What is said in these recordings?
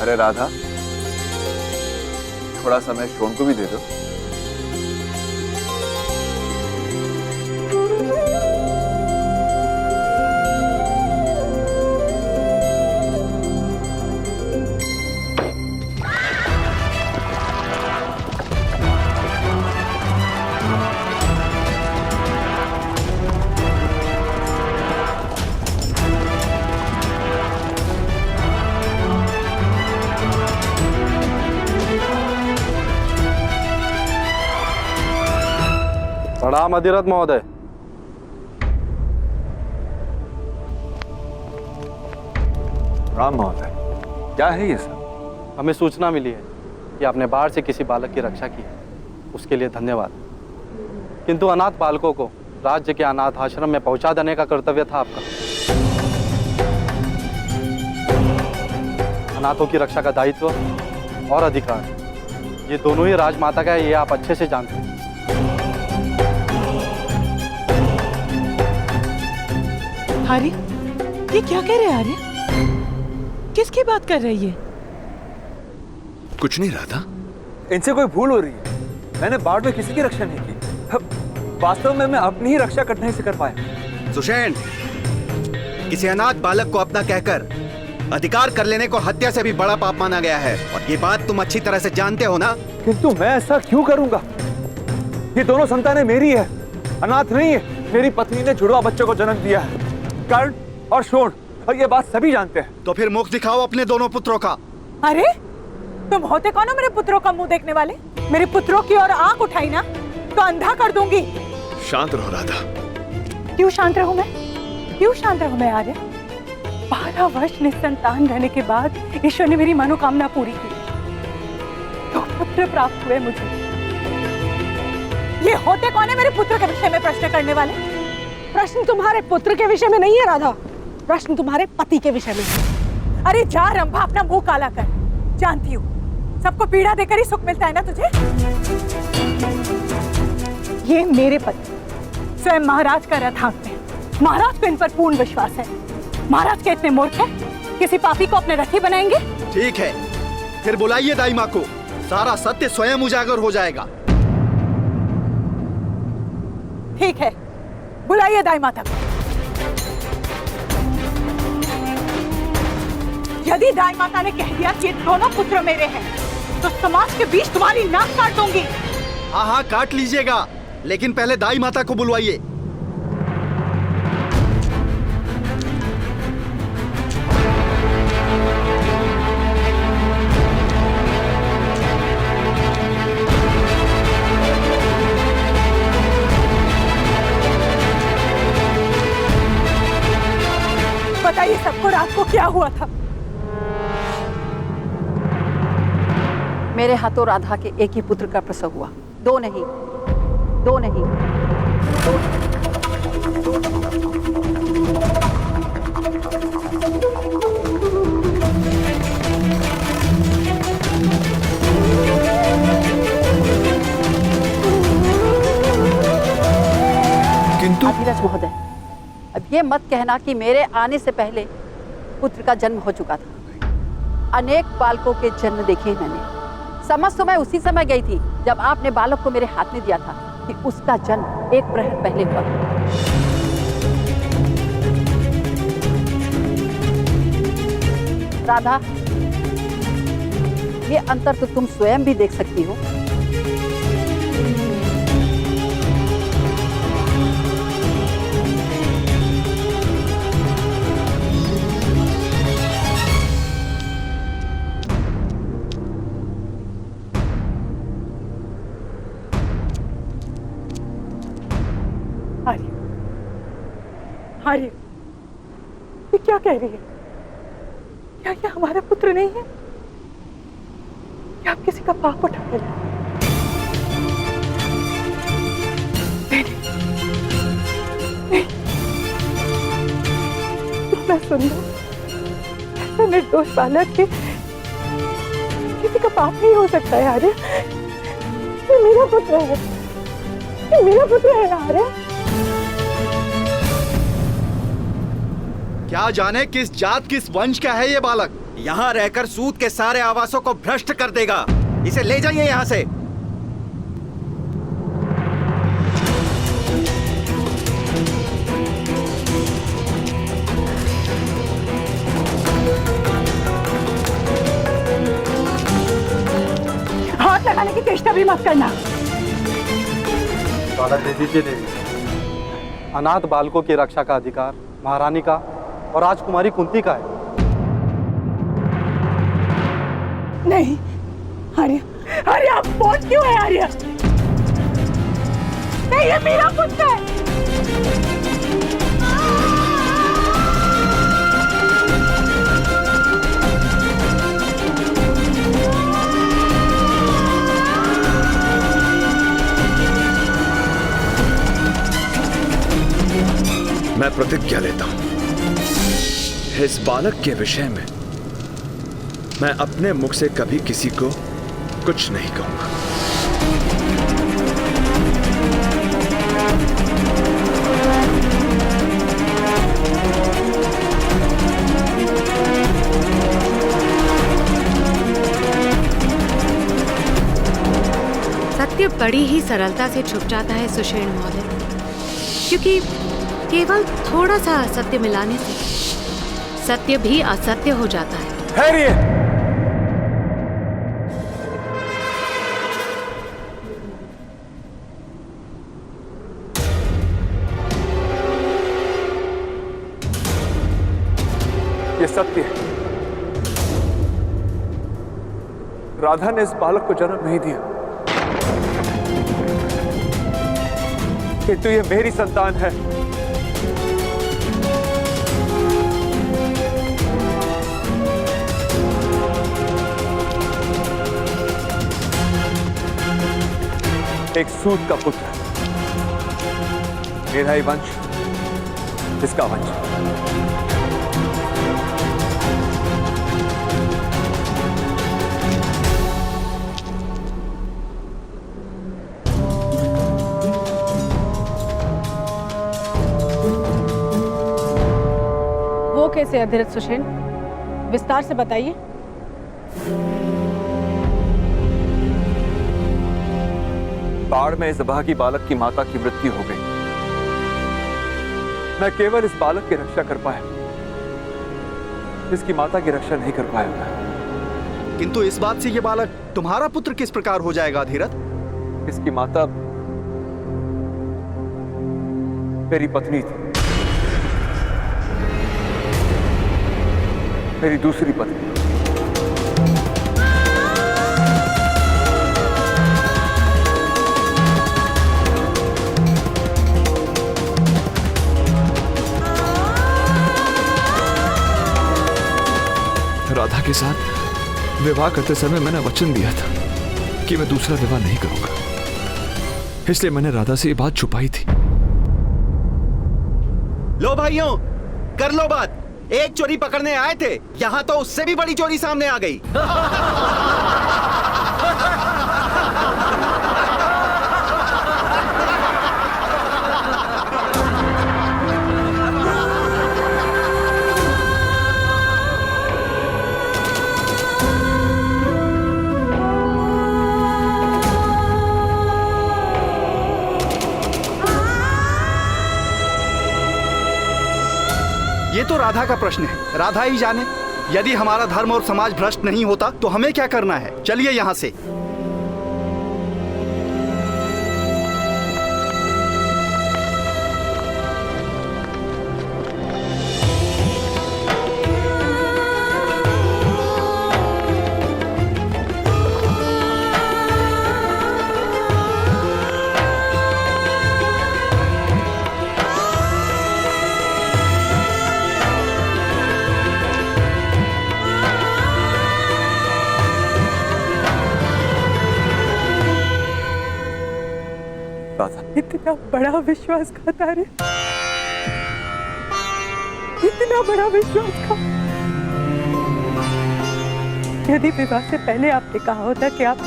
अरे राधा, थोड़ा समय शोन को भी दे दो। प्रणाम अधिरथ महोदय। राम महोदय, क्या है ये सब? हमें सूचना मिली है कि आपने बाढ़ से किसी बालक की रक्षा की है, उसके लिए धन्यवाद। किंतु अनाथ बालकों को राज्य के अनाथ आश्रम में पहुंचा देने का कर्तव्य था आपका। अनाथों की रक्षा का दायित्व और अधिकार ये दोनों ही राजमाता का है, ये आप अच्छे से जानते हैं। आर्य, ये क्या कह रहे हैं आर्य? किसकी बात कर रही है? कुछ नहीं राधा, इनसे कोई भूल हो रही है। मैंने बाढ़ में किसी की रक्षा नहीं की। वास्तव में मैं अपनी ही रक्षा करने से कर पाया। सुषेण, किसी अनाथ बालक को अपना कहकर अधिकार कर लेने को हत्या से भी बड़ा पाप माना गया है, और ये बात तुम अच्छी तरह से जानते हो ना? किंतु मैं ऐसा क्यों करूंगा? ये दोनों संतानें मेरी है, अनाथ नहीं है। मेरी पत्नी ने जुड़वा बच्चों को जन्म दिया है, कर्ण और शोण, और ये बात सभी जानते हैं। तो फिर मुख दिखाओ अपने दोनों पुत्रों का। अरे तुम होते कौन हो मेरे पुत्रों का मुंह देखने वाले? मेरे पुत्रों की ओर आंख उठाई ना तो अंधा कर दूंगी। शांत रहो राधा। क्यों शांत रहूं मैं? क्यों शांत रहूं मैं आर्य? 12 वर्ष निसंतान रहने के बाद ईश्वर ने मेरी मनोकामना पूरी की, तो पुत्र प्राप्त हुए मुझे। ये होते कौन है मेरे पुत्र के विषय में प्रश्न करने वाले? प्रश्न तुम्हारे पुत्र के विषय में नहीं है राधा, प्रश्न तुम्हारे पति के विषय में है। अरे जा रंभा, अपना मुंह काला कर। जानती हूँ सबको पीड़ा देकर ही सुख मिलता है ना तुझे। ये मेरे पति स्वयं महाराज का रथ हाँकते हैं। महाराज को इन पर पूर्ण विश्वास है। महाराज के इतने मूर्ख है, किसी पापी को अपने रथी बनाएंगे? ठीक है, फिर बुलाइए दाई माँ को, सारा सत्य स्वयं उजागर हो जाएगा। ठीक है, बुलाइए दाई माता को। यदि दाई माता ने कह दिया कि दोनों पुत्र मेरे हैं, तो समाज के बीच तुम्हारी नाक काट दूंगी। हाँ हाँ, काट लीजिएगा, लेकिन पहले दाई माता को बुलवाइए। बताइए सबको रात को क्या हुआ था? मेरे हाथों राधा के एक ही पुत्र का प्रसव हुआ, दो नहीं, दो नहीं, दो नहीं। किंतु अधिरथ महोदय, अब ये मत कहना कि मेरे आने से पहले पुत्र का जन्म हो चुका था। अनेक बालकों के जन्म देखे मैंने। समझ तो मैं उसी समय गई थी जब आपने बालक को मेरे हाथ में दिया था कि उसका जन्म 1 प्रहर पहले हुआ। राधा, ये अंतर तो तुम स्वयं भी देख सकती हो। आर्य, ये क्या कह रही है? क्या ये हमारा पुत्र नहीं है? क्या आप किसी का पाप उठा ले? नहीं, इतना सुंदर, ऐसा निर्दोष बालक के किसी का पाप नहीं हो सकता है आर्य। ये मेरा पुत्र है, ये मेरा पुत्र है ना आर्य। क्या जाने किस जात किस वंश का है ये बालक, यहाँ रहकर सूद के सारे आवासों को भ्रष्ट कर देगा। इसे ले जाइए यहाँ से। हाथ लगाने की चेष्टा भी मत करना। बालक दे दीजिए देवी। अनाथ बालकों की रक्षा का अधिकार महारानी का और राजकुमारी कुंती का है। नहीं आर्य, आर्य आप पहुंच क्यों है आर्य? नहीं ये मेरा पुत्र है। मैं प्रतिज्ञा लेता हूं, इस बालक के विषय में मैं अपने मुख से कभी किसी को कुछ नहीं कहूंगा। सत्य बड़ी ही सरलता से छुप जाता है सुषेण महोदय, क्योंकि केवल थोड़ा सा असत्य मिलाने से सत्य भी असत्य हो जाता है। ठहरिए। ये सत्य है, राधा ने इस बालक को जन्म नहीं दिया, किंतु ये मेरी संतान है। एक सूत का पुत्र, मेरा ही वंश, इसका वंश। वो कैसे अधिरथ सुषेण, विस्तार से बताइए। बाढ़ में इस अभागी बालक की माता की मृत्यु हो गई। मैं केवल इस बालक की रक्षा कर पाया, इसकी माता की रक्षा नहीं कर पाया मैं। किंतु इस बात से ये बालक तुम्हारा पुत्र किस प्रकार हो जाएगा अधिरथ? इसकी माता मेरी पत्नी थी, मेरी दूसरी पत्नी। राधा के साथ विवाह करते समय मैंने वचन दिया था कि मैं दूसरा विवाह नहीं करूंगा, इसलिए मैंने राधा से ये बात छुपाई थी। लो भाइयों, कर लो बात। एक चोरी पकड़ने आए थे, यहाँ तो उससे भी बड़ी चोरी सामने आ गई। ये तो राधा का प्रश्न है, राधा ही जाने। यदि हमारा धर्म और समाज भ्रष्ट नहीं होता तो हमें क्या करना है? चलिए यहाँ से। इतना बड़ा विश्वासघात आर्य, इतना बड़ा विश्वासघात। यदि विवाह से पहले आपने कहा होता कि आप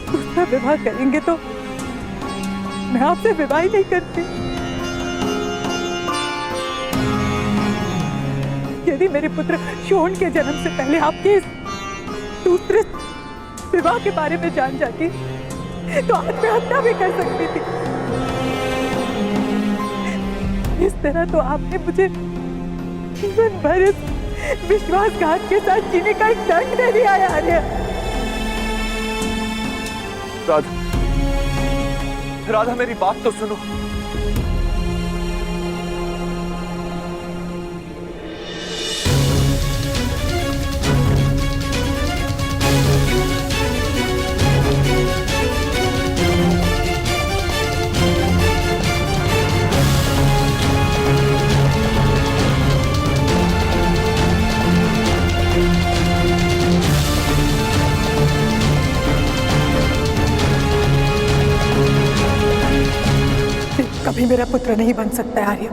दूसरा विवाह करेंगे तो मैं आपसे विवाह ही नहीं करती। यदि मेरे पुत्र शोन के जन्म से पहले आपके इस दूसरे विवाह के बारे में जान जाती तो आत्महत्या भी कर सकती थी। इस तरह तो आपने मुझे जीवन भर इस विश्वासघात के साथ जीने का एक दंड दे दिया है आर्य। राधा, राधा मेरी बात तो सुनो। कभी मेरा पुत्र नहीं बन सकता है आर्य।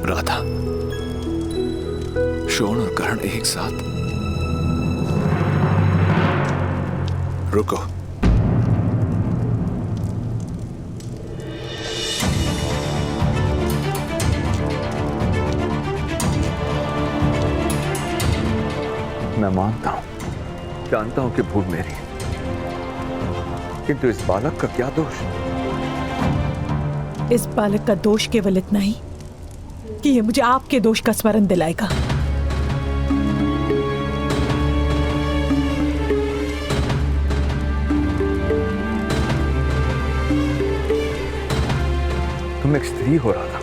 राधा, शोण और करण एक साथ। रुको। मैं मानता हूं, जानता हूं कि भूल मेरी है, किंतु इस बालक का क्या दोष? इस बालक का दोष केवल इतना ही कि ये मुझे आपके दोष का स्मरण दिलाएगा। तुम एक स्त्री हो रहा था,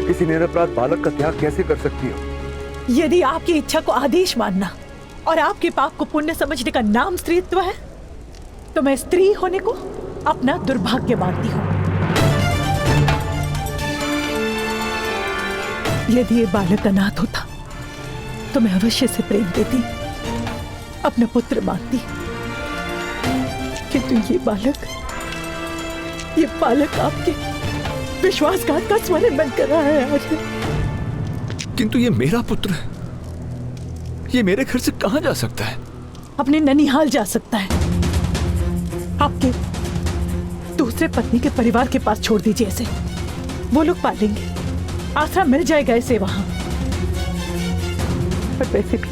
किसी निरपराध बालक का त्याग कैसे कर सकती हो? यदि आपकी इच्छा को आदेश मानना और आपके पाप को पुण्य समझने का नाम स्त्रीत्व है, तो मैं स्त्री होने को अपना दुर्भाग्य मानती हूं। यदि ये बालक अनाथ होता तो मैं अवश्य से प्रेम देती, अपना पुत्र मानती, किंतु ये बालक आपके विश्वासघात का स्मरण बन कर रहा है आज। किंतु ये मेरा पुत्र है, ये मेरे घर से कहां जा सकता है? अपने ननिहाल जा सकता है। आपके दूसरे पत्नी के परिवार के पास छोड़ दीजिए इसे, वो लोग पालेंगे, आसरा मिल जाएगा इसे वहां। पर वैसे भी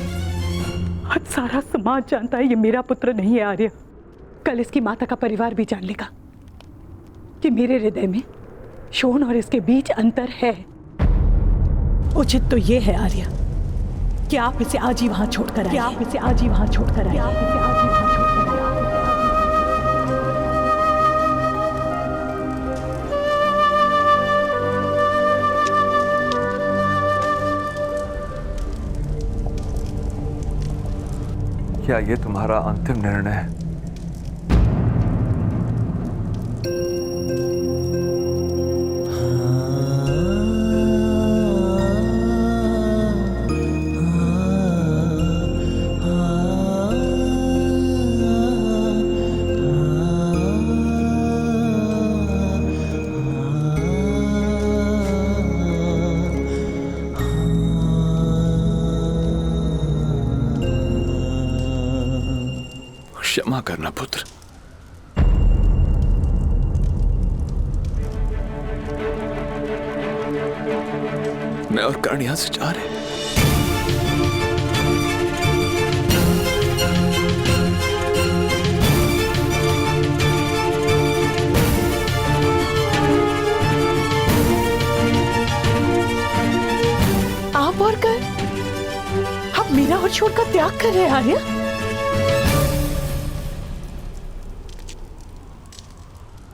आज सारा समाज जानता है ये मेरा पुत्र नहीं है आर्य। कल इसकी माता का परिवार भी जान लेगा कि मेरे हृदय में शोण और इसके बीच अंतर है। उचित तो ये है आर्य कि आप इसे आज ही वहां छोड़कर आइए। आप इसे आज ही वहां छोड़कर आइए। आप इसे आज ही वहां छोड़कर आइए। क्या ये तुम्हारा अंतिम निर्णय है? क्षमा करना पुत्र। मैं और कर्ण यहां से जा रहे हैं। आप और कर आप मीरा और छोड़ का त्याग कर रहे हैं आर्या।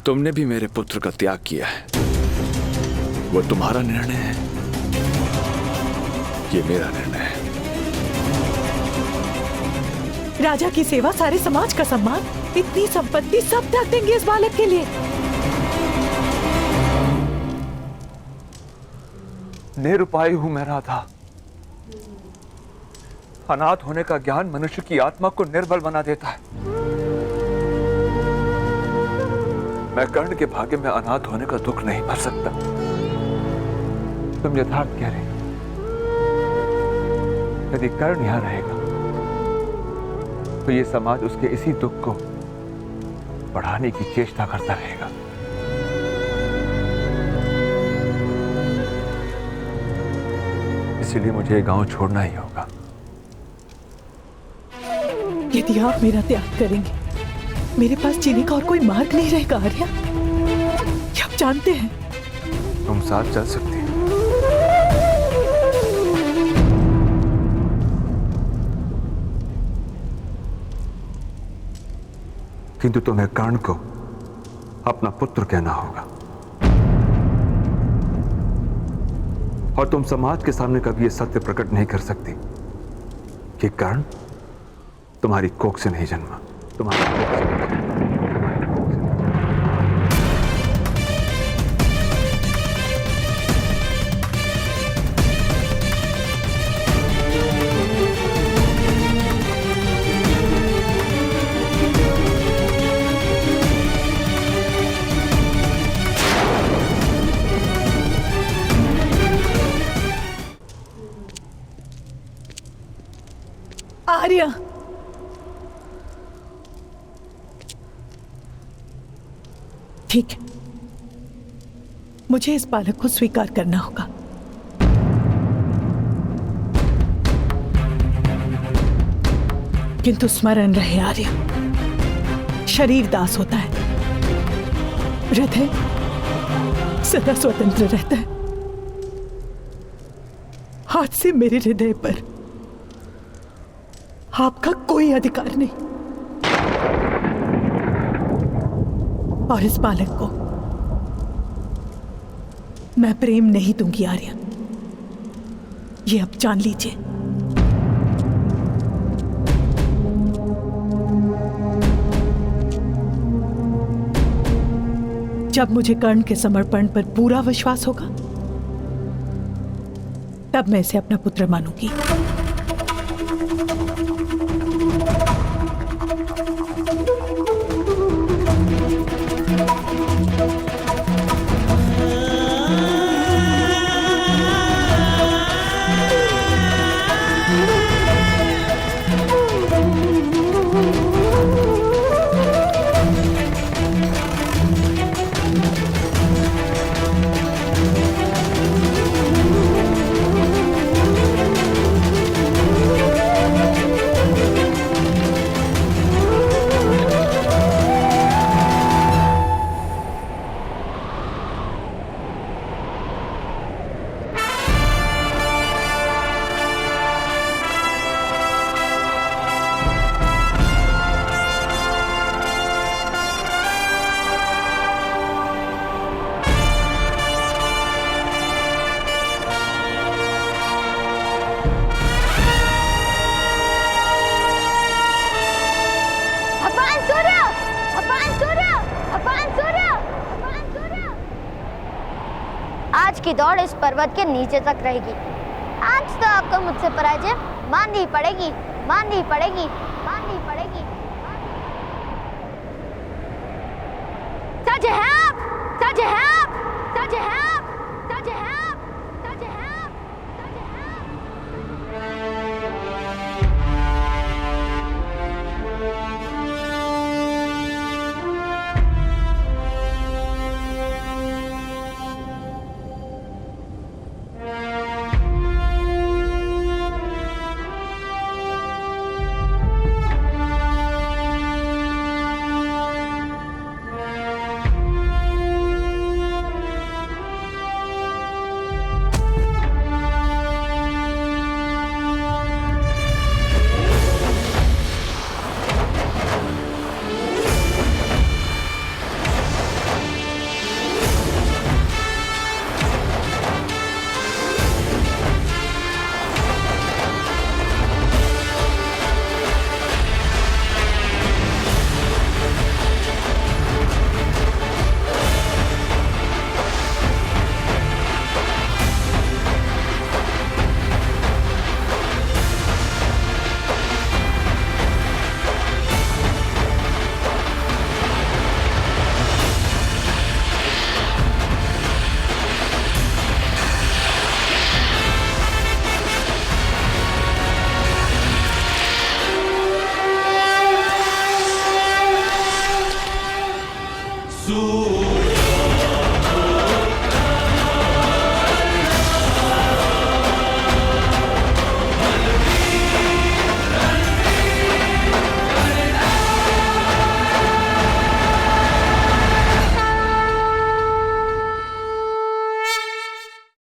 तुमने भी मेरे पुत्र का त्याग किया है, वो तुम्हारा निर्णय है, ये मेरा निर्णय है। राजा की सेवा, सारे समाज का सम्मान, इतनी संपत्ति सब त्याग देंगे इस बालक के लिए। निरुपाय हूं मैं राधा। अनाथ होने का ज्ञान मनुष्य की आत्मा को निर्बल बना देता है। मैं कर्ण के भाग्य में अनाथ होने का दुख नहीं भर सकता। तुम यथार्थ कह रहे। यदि कर्ण यहां रहेगा तो ये समाज उसके इसी दुख को बढ़ाने की चेष्टा करता रहेगा। इसलिए मुझे ये गांव छोड़ना ही होगा। यदि आप मेरा त्याग करेंगे, मेरे पास जीने का और कोई मार्ग नहीं रहेगा आर्या। ये आप जानते हैं। तुम साथ चल सकती हो, किंतु तुम्हें कर्ण को अपना पुत्र कहना होगा। और तुम समाज के सामने कभी यह सत्य प्रकट नहीं कर सकती कि कर्ण तुम्हारी कोख से नहीं जन्मा, तुम्हारी कोख से नहीं जन्मा। आर्या, ठीक है, मुझे इस बालक को स्वीकार करना होगा। किंतु स्मरण रहे आर्या, शरीर दास होता है, हृदय सदा स्वतंत्र रहता है। आज से मेरे हृदय पर आपका कोई अधिकार नहीं। और इस बालक को मैं प्रेम नहीं दूंगी आर्या, ये अब जान लीजिए। जब मुझे कर्ण के समर्पण पर पूरा विश्वास होगा, तब मैं इसे अपना पुत्र मानूंगी। आज की दौड़ इस पर्वत के नीचे तक रहेगी। आज तो आपको मुझसे पराजय माननी पड़ेगी, माननी पड़ेगी, माननी पड़ेगी। सच है आप, सच है आप, सच है आप, सच है आप, सच है आप, सच है आप। सूर्य